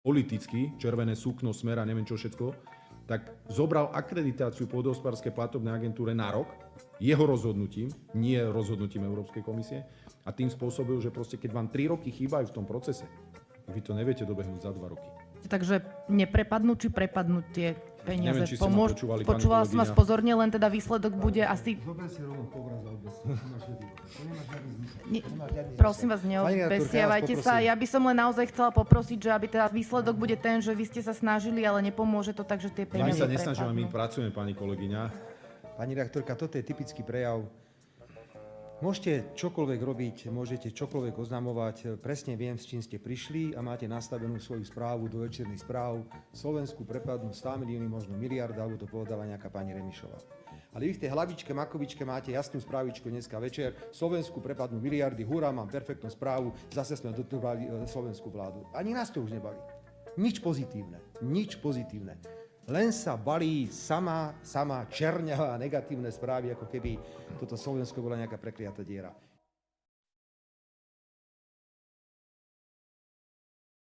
politicky, červené sukno, Smer a neviem čo všetko, tak zobral akreditáciu pôdohospodárskej platobnej agentúre na rok, jeho rozhodnutím, nie rozhodnutím Európskej komisie, a tým spôsobil, že proste keď vám 3 roky chýbajú v tom procese, vy to neviete dobehnúť za 2 roky. Takže neprepadnú či prepadnú tie peniaze? Neviem, či ste ma počúvali, pani Počúvala som vás kolegyňa. pozorne, len teda výsledok bude asi... Prosím vás, neobesiavajte sa. Ja by som len naozaj chcela poprosiť, že aby teda výsledok bude ten, že vy ste sa snažili, ale nepomôže to tak, že tie My peniaze sa nesnažíme, my prepadnú. pracujeme, pani kolegyňa. Pani redaktorka, toto je typický prejav. Môžete čokoľvek robiť, môžete čokoľvek oznamovať. Presne viem, s čím ste prišli a máte nastavenú svoju správu do večerných správ. Slovensku prepadnú 100 milióny, možno miliarda, alebo to povedala nejaká pani Remišová. Ale vy v tej hlavičke, makovičke máte jasnú správičku dneska večer. Slovensku prepadnú miliardy, hurá, mám perfektnú správu, zase sme dotovali slovenskú vládu. Ani nás to už nebaví. Nič pozitívne, nič pozitívne. Len sa balí sama čerňavá negatívne správy, ako keby toto Slovensko bola nejaká prekliatá diera.